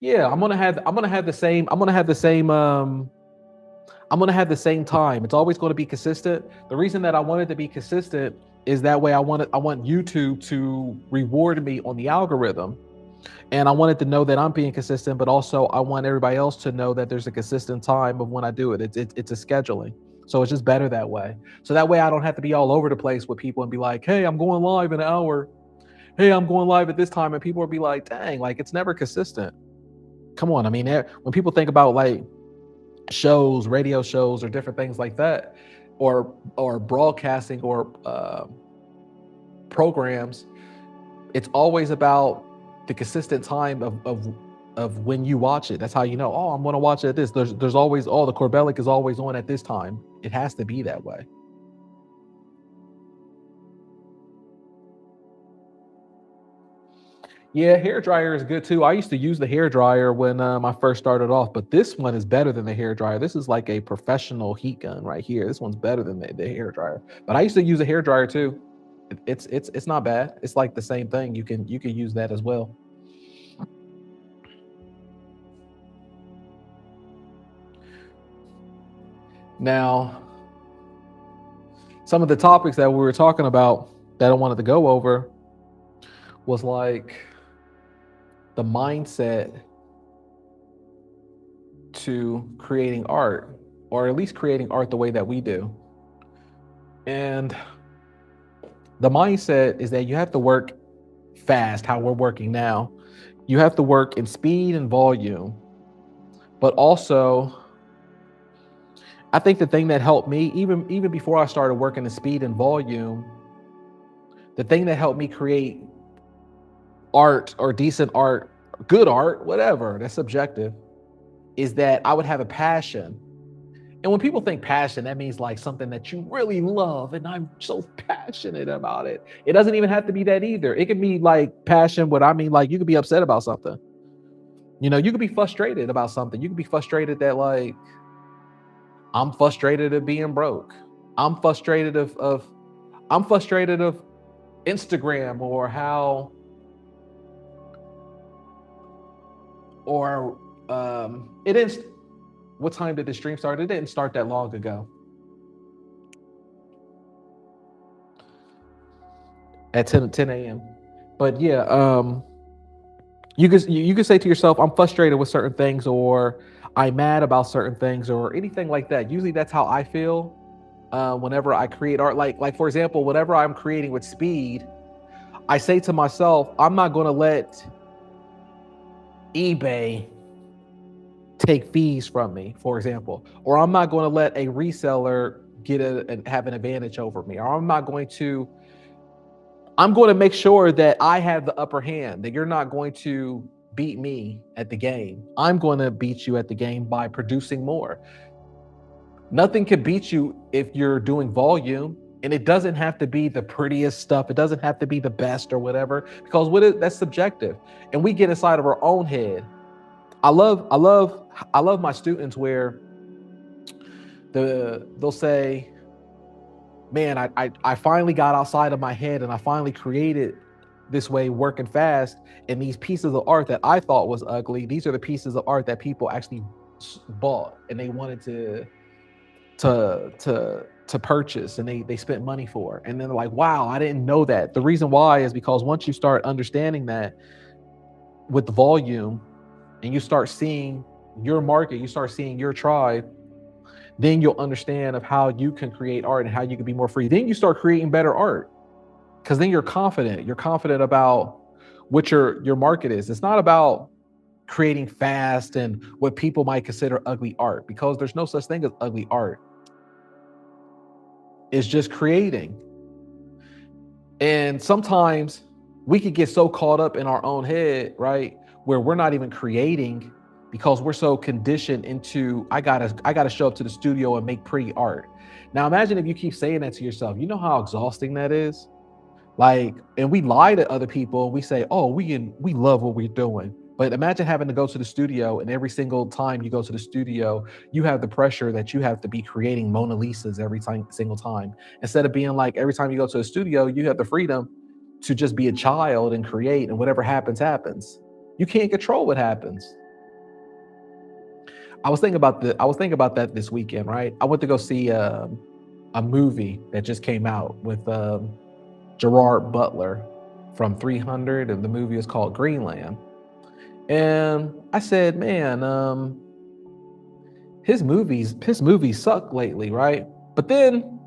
Yeah, I'm gonna have the same time. It's always going to be consistent. The reason that I want it to be consistent is that way I want YouTube to reward me on the algorithm. And I wanted to know that I'm being consistent, but also I want everybody else to know that there's a consistent time of when I do it. It's a scheduling. So it's just better that way. So that way I don't have to be all over the place with people and be like, hey, I'm going live in an hour. Hey, I'm going live at this time. And people will be like, dang, like it's never consistent. Come on. I mean, when people think about like shows, radio shows, or different things like that, or broadcasting or programs, it's always about the consistent time of when you watch it. That's how you know. Oh, I'm going to watch it at this. There's always the Corbellic is always on at this time. It has to be that way. Yeah, hair dryer is good too. I used to use the hair dryer when I first started off, but this one is better than the hair dryer. This is like a professional heat gun right here. This one's better than the hair dryer. But I used to use a hair dryer too. It's not bad. It's like the same thing. You can use that as well. Now, some of the topics that we were talking about that I wanted to go over was like the mindset to creating art, or at least creating art the way that we do. And the mindset is that you have to work fast, how we're working now. You have to work in speed and volume, but also I think the thing that helped me, even before I started working in speed and volume, the thing that helped me create art or decent art, good art, whatever, that's subjective, is that I would have a passion. And when people think passion, that means like something that you really love, and I'm so passionate about it. It doesn't even have to be that either. It can be like passion, what I mean, like you could be upset about something. You could be frustrated about something. You could be frustrated that like I'm frustrated of being broke. I'm frustrated of I'm frustrated of Instagram, or how, or it didn't. What time did the stream start? It didn't start that long ago. At 10 a.m. But yeah, you could say to yourself, I'm frustrated with certain things, or I'm mad about certain things, or anything like that. Usually that's how I feel whenever I create art. Like for example, whenever I'm creating with speed, I say to myself, I'm not going to let eBay take fees from me, for example, or I'm not going to let a reseller and have an advantage over me, or I'm going to make sure that I have the upper hand, that you're not going to beat me at the game. I'm going to beat you at the game by producing more. Nothing can beat you if you're doing volume, and it doesn't have to be the prettiest stuff. It doesn't have to be the best or whatever, because that's subjective, and we get inside of our own head. I love my students where they'll say, man, I finally got outside of my head, and I finally created this way, working fast. And these pieces of art that I thought was ugly, these are the pieces of art that people actually bought, and they wanted to purchase, and they spent money for. And then they're like, wow, I didn't know that. The reason why is because once you start understanding that with the volume, and you start seeing your market, you start seeing your tribe, then you'll understand of how you can create art and how you can be more free. Then you start creating better art, because then you're confident. You're confident about what your market is. It's not about creating fast and what people might consider ugly art, because there's no such thing as ugly art. It's just creating. And sometimes we could get so caught up in our own head, right, where we're not even creating, because we're so conditioned into I gotta show up to the studio and make pretty art. Now imagine if you keep saying that to yourself. You know how exhausting that is? Like, and we lie to other people and we say, oh, we love what we're doing. But imagine having to go to the studio, and every single time you go to the studio, you have the pressure that you have to be creating Mona Lisas every single time. Instead of being like, every time you go to a studio, you have the freedom to just be a child and create, and whatever happens, happens. You can't control what happens. I was thinking about that this weekend, right? I went to go see a movie that just came out with Gerard Butler from 300, and the movie is called Greenland. And I said, man, his movies suck lately, right? But then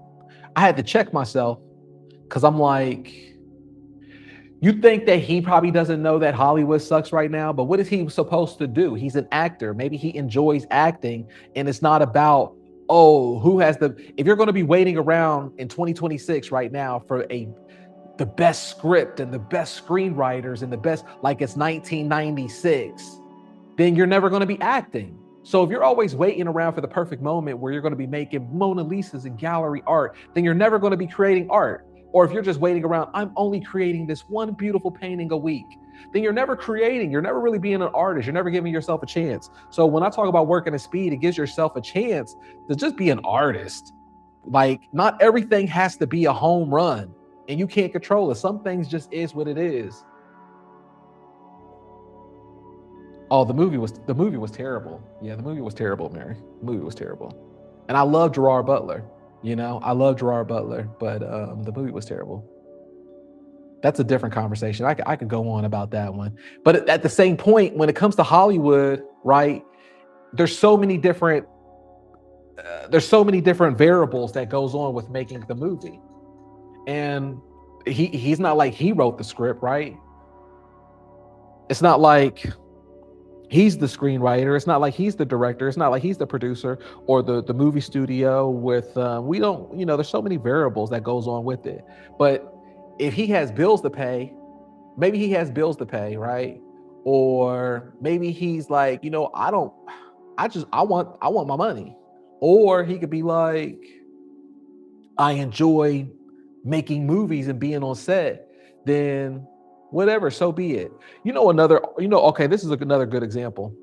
I had to check myself because I'm like, you think that he probably doesn't know that Hollywood sucks right now, but what is he supposed to do? He's an actor. Maybe he enjoys acting, and it's not about, oh, who has the, if you're going to be waiting around in 2026 right now for the best script and the best screenwriters and the best, like it's 1996, then you're never going to be acting. So if you're always waiting around for the perfect moment where you're going to be making Mona Lisas and gallery art, then you're never going to be creating art. Or if you're just waiting around, I'm only creating this one beautiful painting a week, then you're never creating. You're never really being an artist. You're never giving yourself a chance. So when I talk about working at speed, it gives yourself a chance to just be an artist. Like, not everything has to be a home run, and you can't control it. Some things just is what it is. Oh, the movie was terrible. Yeah, the movie was terrible, Mary. The movie was terrible. And I love Gerard Butler. You know, I love Gerard Butler, but the movie was terrible. That's a different conversation. I could go on about that one. But at the same point, when it comes to Hollywood, right, there's so many different variables that goes on with making the movie. And he's not like he wrote the script, right? It's not like he's the screenwriter. It's not like he's the director. It's not like he's the producer or the movie studio with, we don't, you know, there's so many variables that goes on with it. But if he has bills to pay, maybe he has bills to pay, right? Or maybe he's like, you know, I want my money. Or he could be like, I enjoy making movies and being on set, then whatever, so be it. Okay, this is another good example.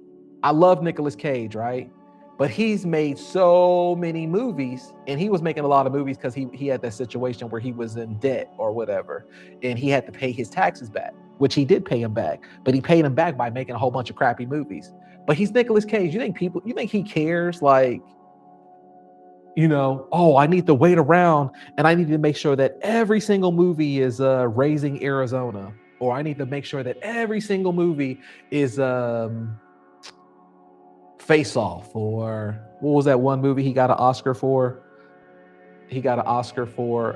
I love Nicolas Cage, right? But he's made so many movies, and he was making a lot of movies because he had that situation where he was in debt or whatever, and he had to pay his taxes back, which he did pay him back, but he paid him back by making a whole bunch of crappy movies. But he's Nicolas Cage. You think he cares? Like, oh, I need to wait around and I need to make sure that every single movie is Raising Arizona, or I need to make sure that every single movie is Face Off, or what was that one movie he got an Oscar for? He got an Oscar for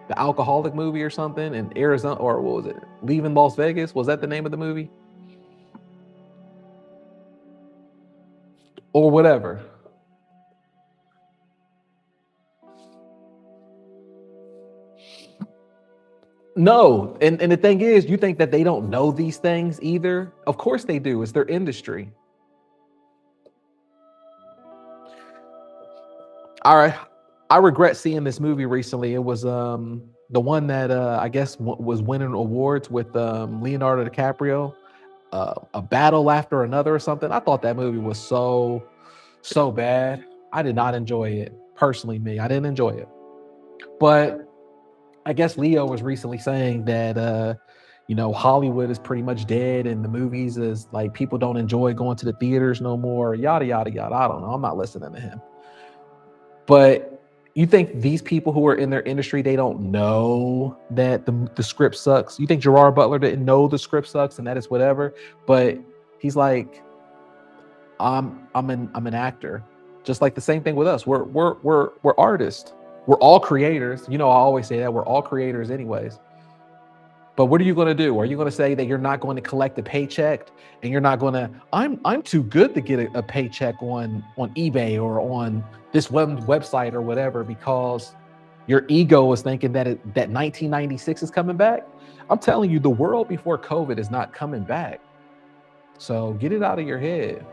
the alcoholic movie or something in Arizona, or what was it? Leaving Las Vegas? Was that the name of the movie? Or whatever. No, and the thing is, you think that they don't know these things either? Of course they do. It's their industry. All right, I regret seeing this movie recently. It was the one that I guess was winning awards with Leonardo DiCaprio, A Battle After Another or something. I thought that movie was so bad. I did not enjoy it. Personally, I didn't enjoy it. But I guess Leo was recently saying that Hollywood is pretty much dead, and the movies is like people don't enjoy going to the theaters no more. Yada yada yada. I don't know. I'm not listening to him. But you think these people who are in their industry, they don't know that the script sucks? You think Gerard Butler didn't know the script sucks and that is whatever? But he's like, I'm an actor. Just like the same thing with us. We're artists. We're all creators. I always say that we're all creators anyways. But what are you going to do? Are you going to say that you're not going to collect a paycheck, and you're not going to, I'm too good to get a paycheck on eBay or on this website or whatever, because your ego is thinking that 1996 is coming back? I'm telling you, the world before COVID is not coming back. So get it out of your head.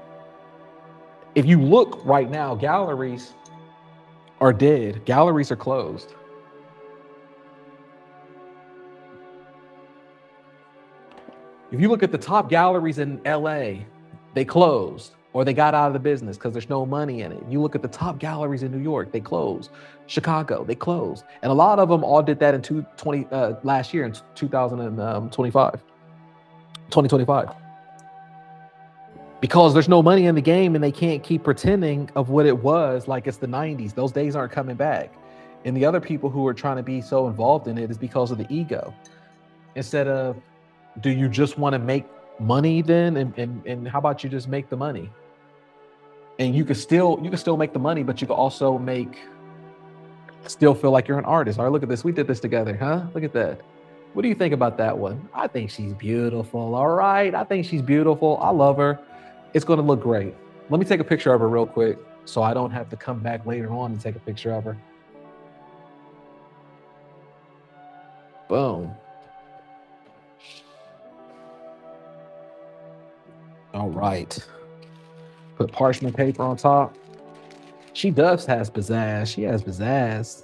If you look right now, galleries are dead. Galleries are closed. If you look at the top galleries in LA, they closed or they got out of the business because there's no money in it. You look at the top galleries in New York, they closed. Chicago, they closed. And a lot of them all did that in last year in 2025. because there's no money in the game and they can't keep pretending of what it was like it's the 90s. Those days aren't coming back. And the other people who are trying to be so involved in it is because of the ego. Instead of, do you just want to make money then? And how about you just make the money? And you can still make the money, but you can also still feel like you're an artist. All right, look at this. We did this together, huh? Look at that. What do you think about that one? I think she's beautiful. All right. I think she's beautiful. I love her. It's going to look great. Let me take a picture of her real quick so I don't have to come back later on and take a picture of her. Boom. All right. Put parchment paper on top. She does has pizzazz. She has pizzazz.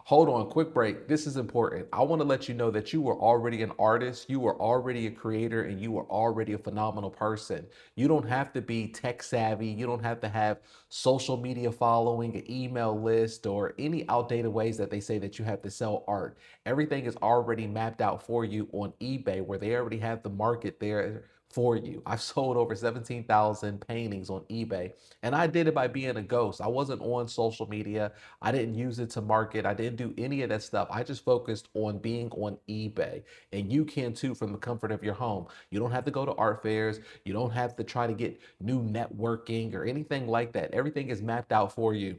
Hold on, quick break. This is important. I want to let you know that you were already an artist, you were already a creator, and you were already a phenomenal person. You don't have to be tech savvy. You don't have to have social media following, an email list, or any outdated ways that they say that you have to sell art. Everything is already mapped out for you on eBay, where they already have the market there for you. I've sold over 17,000 paintings on eBay, and I did it by being a ghost. I wasn't on social media. I didn't use it to market. I didn't do any of that stuff. I just focused on being on eBay. And you can too from the comfort of your home. You don't have to go to art fairs. You don't have to try to get new networking or anything like that. Everything is mapped out for you.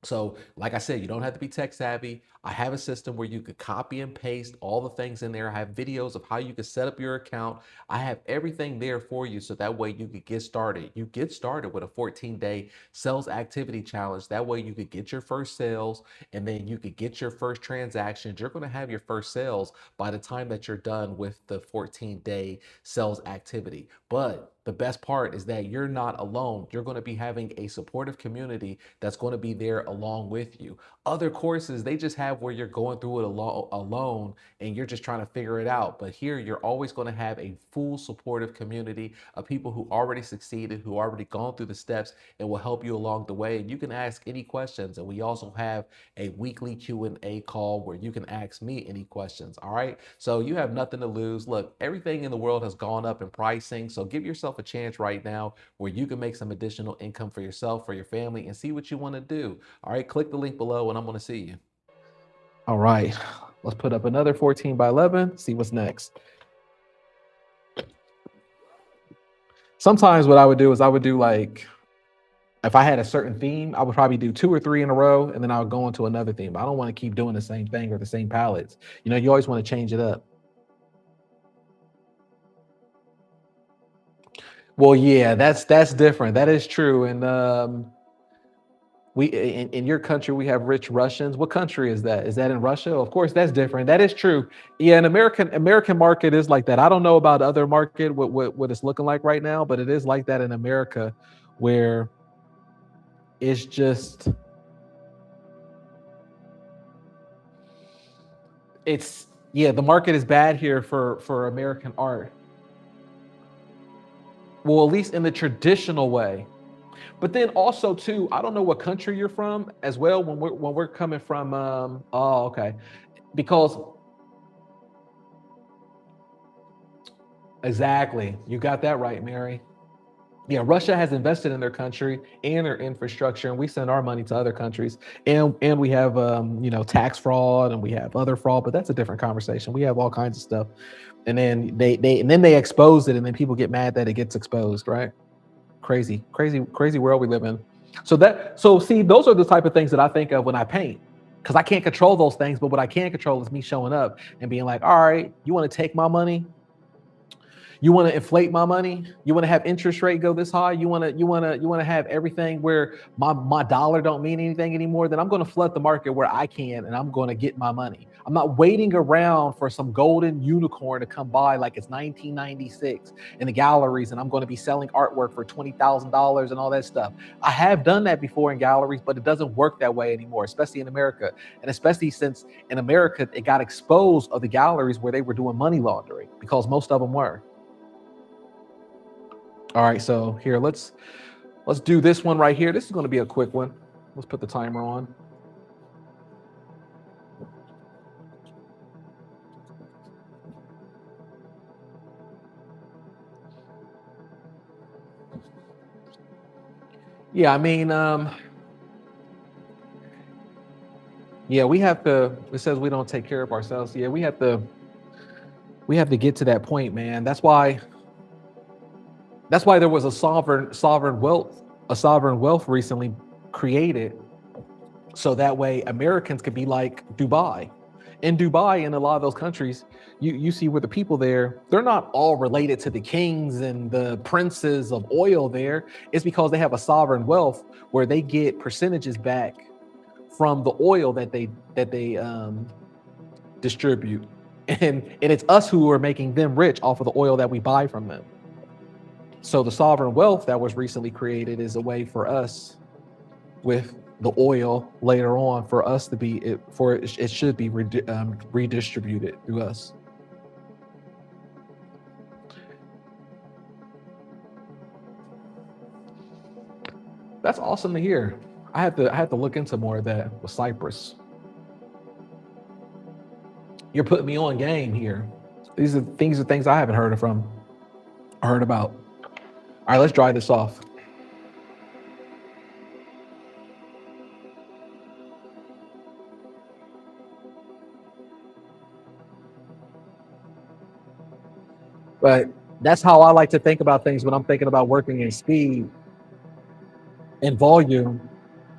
So, like I said, you don't have to be tech savvy. I have a system where you could copy and paste all the things in there. I have videos of how you can set up your account. I have everything there for you so that way you could get started. You get started with a 14-day sales activity challenge. That way you could get your first sales and then you could get your first transactions. You're going to have your first sales by the time that you're done with the 14-day sales activity. But the best part is that you're not alone. You're going to be having a supportive community that's going to be there along with you. Other courses, they just have where you're going through it alone and you're just trying to figure it out. But here, you're always going to have a full supportive community of people who already succeeded, who already gone through the steps and will help you along the way. And you can ask any questions. And we also have a weekly Q&A call where you can ask me any questions. All right. So you have nothing to lose. Look, everything in the world has gone up in pricing. So give yourself a chance right now where you can make some additional income for yourself, for your family, and see what you want to do. All right. Click the link below and I'm going to see you. All right. Let's put up another 14 by 11. See what's next. Sometimes what I would do is I would do like, if I had a certain theme, I would probably do 2 or 3 in a row, and then I would go into another theme. I don't want to keep doing the same thing or the same palettes. You know, you always want to change it up. Well, yeah, that's different. That is true. And we in your country we have rich Russians. What country is that? Is that in Russia? Of course, that's different. That is true. Yeah, an American market is like that. I don't know about other market what it's looking like right now, but it is like that in America, where it's just it's yeah, the market is bad here for American art. Well, at least in the traditional way. But then also too, I don't know what country you're from as well. When we're coming from, oh, okay, because exactly, you got that right, Mary. Yeah, Russia has invested in their country and their infrastructure, and we send our money to other countries, and we have tax fraud and we have other fraud, but that's a different conversation. We have all kinds of stuff, and then they expose it, and then people get mad that it gets exposed, right? Crazy, crazy, crazy world we live in. So see, those are the type of things that I think of when I paint, because I can't control those things, but what I can control is me showing up and being like, all right, you want to take my money? You want to inflate my money? You want to have interest rate go this high? You want to have everything where my dollar don't mean anything anymore? Then I'm going to flood the market where I can, and I'm going to get my money. I'm not waiting around for some golden unicorn to come by like it's 1996 in the galleries, and I'm going to be selling artwork for $20,000 and all that stuff. I have done that before in galleries, but it doesn't work that way anymore, especially in America, and especially since in America it got exposed of the galleries where they were doing money laundering, because most of them were. All right, so here, let's do this one right here. This is going to be a quick one. Let's put the timer on. Yeah, I mean, yeah, we have to. It says we don't take care of ourselves. Yeah, we have to. We have to get to that point, man. That's why. That's why there was a sovereign wealth recently created, so that way Americans could be like Dubai. In Dubai, in a lot of those countries, you see where the people there, they're not all related to the kings and the princes of oil there. It's because they have a sovereign wealth where they get percentages back from the oil that they distribute. And it's us who are making them rich off of the oil that we buy from them. So the sovereign wealth that was recently created is a way for us with the oil later on for us to be it should be redistributed through us. That's awesome to hear. I had to look into more of that with Cyprus. You're putting me on game here. These are things I haven't heard about. All right, let's dry this off. But that's how I like to think about things when I'm thinking about working in speed and volume.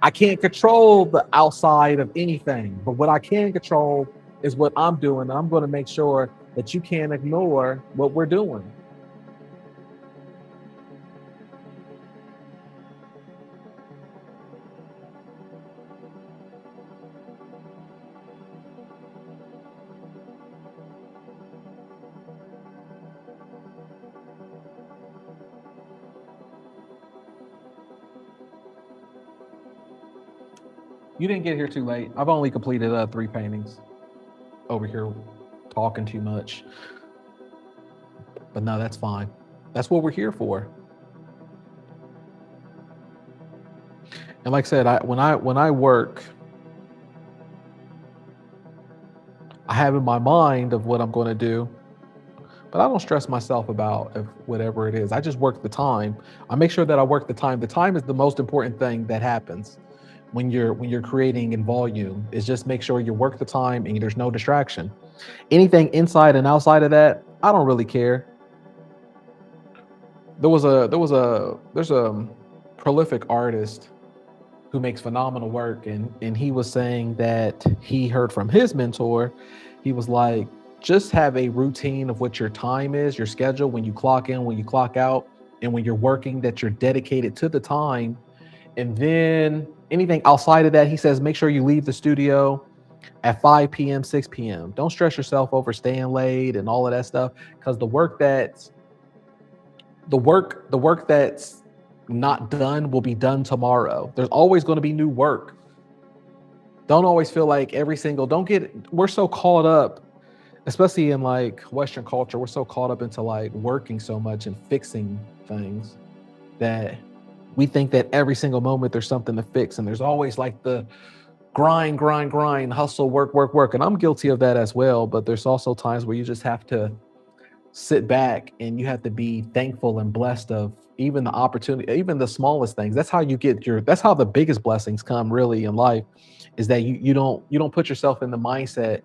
I can't control the outside of anything, but what I can control is what I'm doing. I'm going to make sure that you can't ignore what we're doing. You didn't get here too late. I've only completed 3 paintings over here, talking too much. But no, that's fine. That's what we're here for. And like I said, when I work, I have in my mind of what I'm going to do, but I don't stress myself about if whatever it is. I just work the time. I make sure that I work the time. The time is the most important thing that happens when you're creating in volume. Is just make sure you work the time and there's no distraction. Anything inside and outside of that, I don't really care. There's a prolific artist who makes phenomenal work, and he was saying that he heard from his mentor. He was like, just have a routine of what your time is, your schedule, when you clock in, when you clock out, and when you're working, that you're dedicated to the time. And then anything outside of that, he says, make sure you leave the studio at 5 p.m., 6 p.m. Don't stress yourself over staying late and all of that stuff, because the work that's not done will be done tomorrow. There's always going to be new work. Don't always feel like every single don't get we're so caught up, especially in like Western culture, we're so caught up into like working so much and fixing things that we think that every single moment there's something to fix, and there's always like the grind, hustle, work. And I'm guilty of that as well. But there's also times where you just have to sit back and you have to be thankful and blessed of even the opportunity, even the smallest things. That's how the biggest blessings come really in life, is that you don't put yourself in the mindset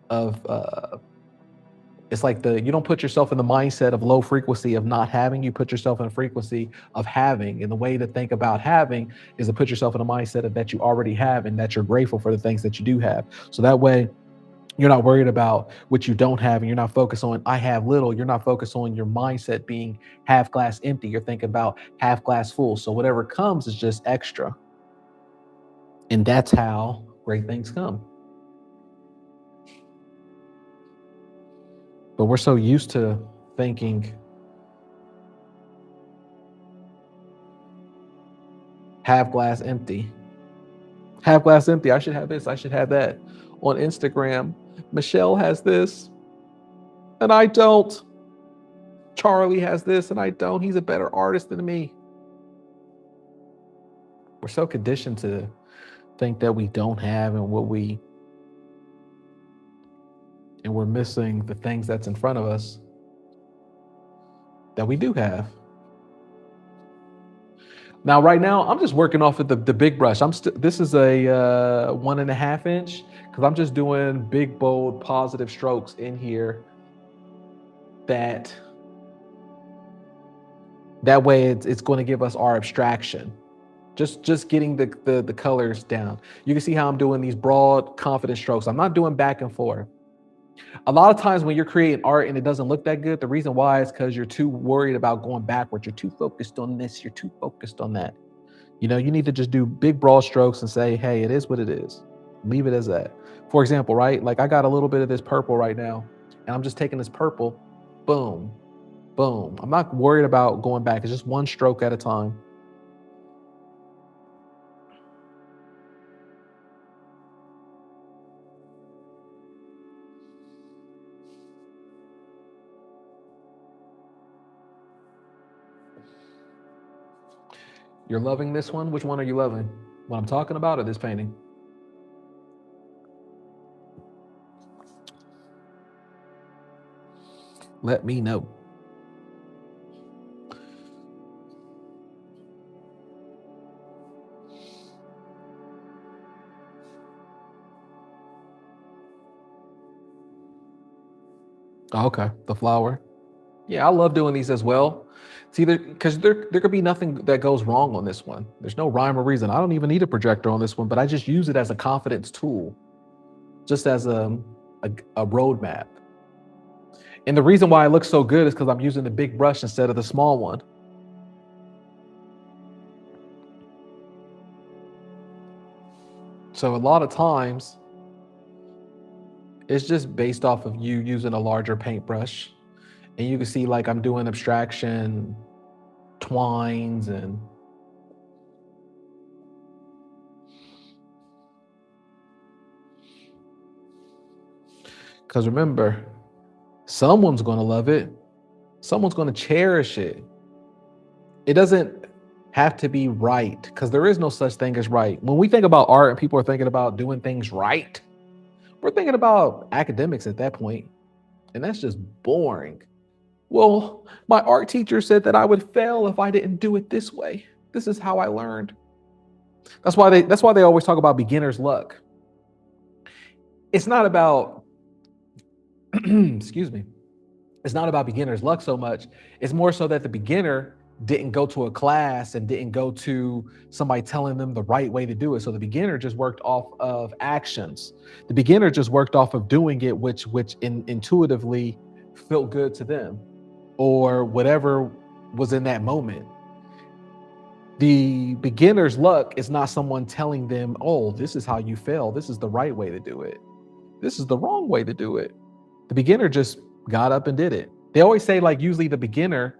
of it's like you don't put yourself in the mindset of low frequency of not having. You put yourself in a frequency of having. And the way to think about having is to put yourself in a mindset of that you already have, and that you're grateful for the things that you do have. So that way you're not worried about what you don't have, and you're not focused on I have little. You're not focused on your mindset being half glass empty. You're thinking about half glass full. So whatever comes is just extra. And that's how great things come. But we're so used to thinking half glass empty. Half glass empty. I should have this. I should have that. On Instagram, Michelle has this and I don't. Charlie has this and I don't. He's a better artist than me. We're so conditioned to think that we don't have, and we're missing the things that's in front of us that we do have. Now, right now, I'm just working off of the big brush. This is a 1.5 inch because I'm just doing big, bold, positive strokes in here. That way, it's going to give us our abstraction. Just getting the colors down. You can see how I'm doing these broad, confident strokes. I'm not doing back and forth. A lot of times when you're creating art and it doesn't look that good, the reason why is because you're too worried about going backwards. You're too focused on this. You're too focused on that. You know, you need to just do big broad strokes and say, hey, it is what it is. Leave it as that. For example, right? Like I got a little bit of this purple right now, and I'm just taking this purple, boom, boom. I'm not worried about going back. It's just one stroke at a time. You're loving this one? Which one are you loving? What I'm talking about or this painting? Let me know. Oh, okay, the flower. Yeah, I love doing these as well. It's either because there could be nothing that goes wrong on this one. There's no rhyme or reason. I don't even need a projector on this one, but I just use it as a confidence tool, just as a roadmap. And the reason why it looks so good is because I'm using the big brush instead of the small one. So a lot of times, it's just based off of you using a larger paintbrush. And you can see like I'm doing abstraction, twines, and because remember, someone's going to love it. Someone's going to cherish it. It doesn't have to be right because there is no such thing as right. When we think about art and people are thinking about doing things right, we're thinking about academics at that point, and that's just boring. Well, my art teacher said that I would fail if I didn't do it this way. This is how I learned. That's why they always talk about beginner's luck. It's not about excuse me. It's not about beginner's luck so much. It's more so that the beginner didn't go to a class and didn't go to somebody telling them the right way to do it. So the beginner just worked off of actions. The beginner just worked off of doing it, which intuitively felt good to them, or whatever was in that moment. The beginner's luck is not someone telling them, oh, this is how you fail. This is the right way to do it. This is the wrong way to do it. The beginner just got up and did it. They always say, like, usually the beginner,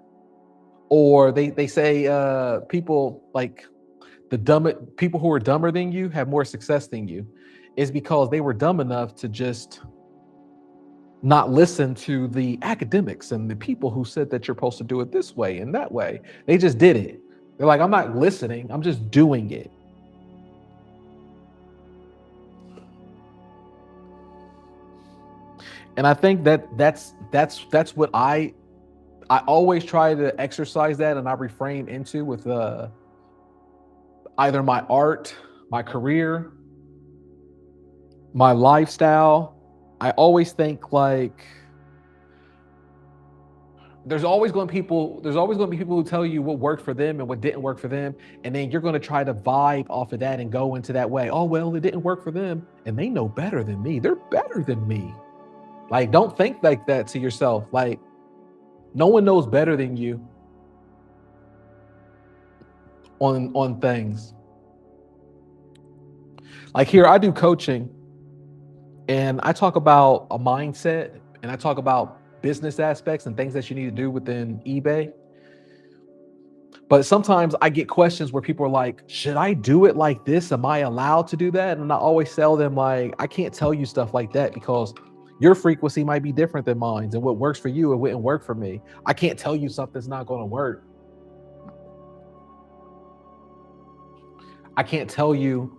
or they say people like people who are dumber than you have more success than you, is because they were dumb enough to just not listen to the academics and the people who said that you're supposed to do it this way and that way. They just did it. They're like, I'm not listening, I'm just doing it. And I think that's what I always try to exercise that, and I reframe into with either my art, my career, my lifestyle. I always think like there's always going to be people who tell you what worked for them and what didn't work for them, and then you're going to try to vibe off of that and go into that way. Oh, well, it didn't work for them and they know better than me. They're better than me. Like, don't think like that to yourself. Like, no one knows better than you on things. Like here, I do coaching and I talk about a mindset and I talk about business aspects and things that you need to do within eBay. But sometimes I get questions where people are like, should I do it like this? Am I allowed to do that? And I always tell them, like, I can't tell you stuff like that because your frequency might be different than mine, and what works for you, it wouldn't work for me. I can't tell you something's not going to work. I can't tell you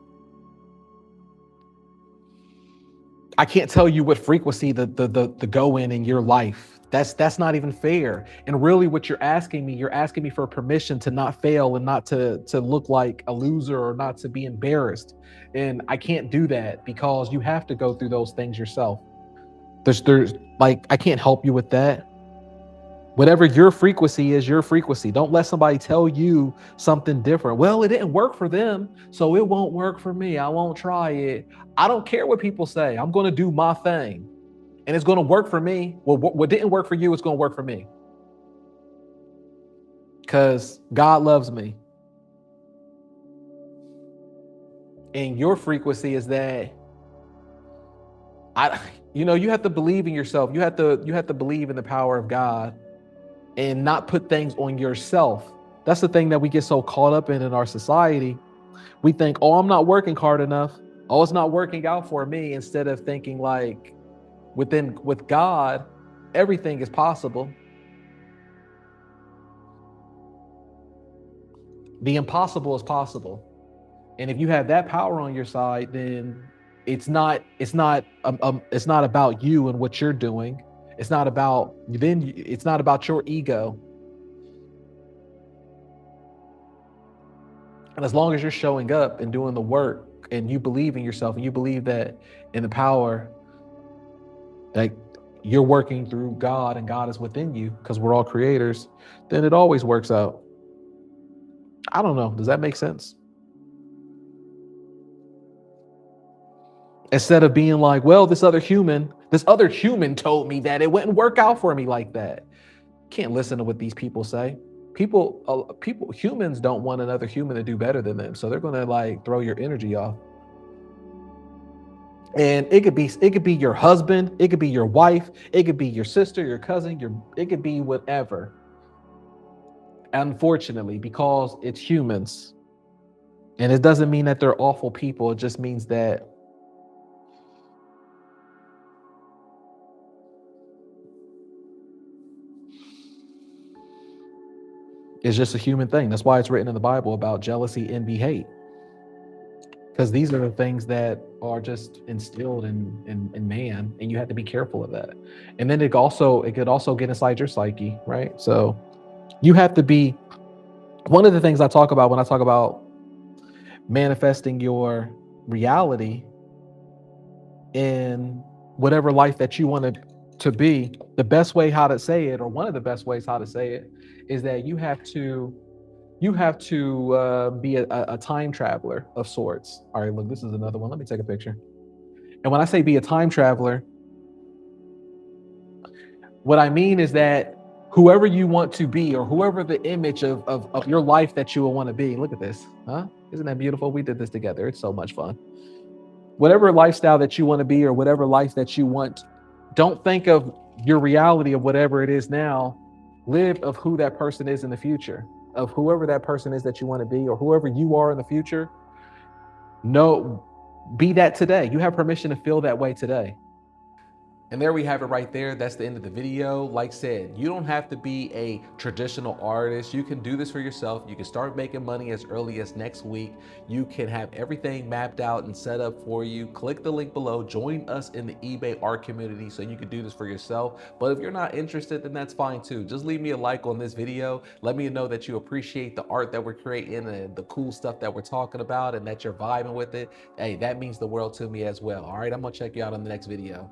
I can't tell you what frequency the go in your life. That's not even fair. And really what you're asking me for permission to not fail and not to look like a loser or not to be embarrassed. And I can't do that because you have to go through those things yourself. There's like I can't help you with that. Whatever your frequency is, your frequency. Don't let somebody tell you something different. Well, it didn't work for them, so it won't work for me. I won't try it. I don't care what people say. I'm going to do my thing, and it's going to work for me. Well, what didn't work for you is going to work for me because God loves me. And your frequency is that you have to believe in yourself. You have to believe in the power of God and not put things on yourself. That's the thing that we get so caught up in our society. We think, oh, I'm not working hard enough. Oh, it's not working out for me. Instead of thinking like with God, everything is possible. The impossible is possible. And if you have that power on your side, then it's not about you and what you're doing. It's not about your ego. And as long as you're showing up and doing the work and you believe in yourself and you believe that in the power, like you're working through God and God is within you because we're all creators, then it always works out. I don't know. Does that make sense? Instead of being like, well, this other human told me that it wouldn't work out for me like that. Can't listen to what these people say. Humans don't want another human to do better than them. So they're going to like throw your energy off. And it could be your husband, it could be your wife, it could be your sister, your cousin, it could be whatever. Unfortunately, because it's humans. And it doesn't mean that they're awful people. It just means that it's just a human thing. That's why it's written in the Bible about jealousy, envy, hate. Because these are the things that are just instilled in man, and you have to be careful of that. And then it could also get inside your psyche, right? So you have to be. One of the things I talk about when I talk about manifesting your reality in whatever life that you want to be, the best way how to say it, or one of the best ways how to say it, is that you have to be a time traveler of sorts. All right, look, this is another one. Let me take a picture. And when I say be a time traveler, what I mean is that whoever you want to be, or whoever the image of your life that you will want to be, look at this, huh? Isn't that beautiful? We did this together. It's so much fun. Whatever lifestyle that you want to be, or whatever life that you want, don't think of your reality of whatever it is now. Live of who that person is in the future, of whoever that person is that you want to be, or whoever you are in the future. No, be that today. You have permission to feel that way today. And there we have it right there. That's the end of the video. Like I said, you don't have to be a traditional artist. You can do this for yourself. You can start making money as early as next week. You can have everything mapped out and set up for you. Click the link below. Join us in the eBay art community so you can do this for yourself. But if you're not interested, then that's fine too. Just leave me a like on this video. Let me know that you appreciate the art that we're creating and the cool stuff that we're talking about and that you're vibing with it. Hey, that means the world to me as well. All right, I'm gonna check you out on the next video.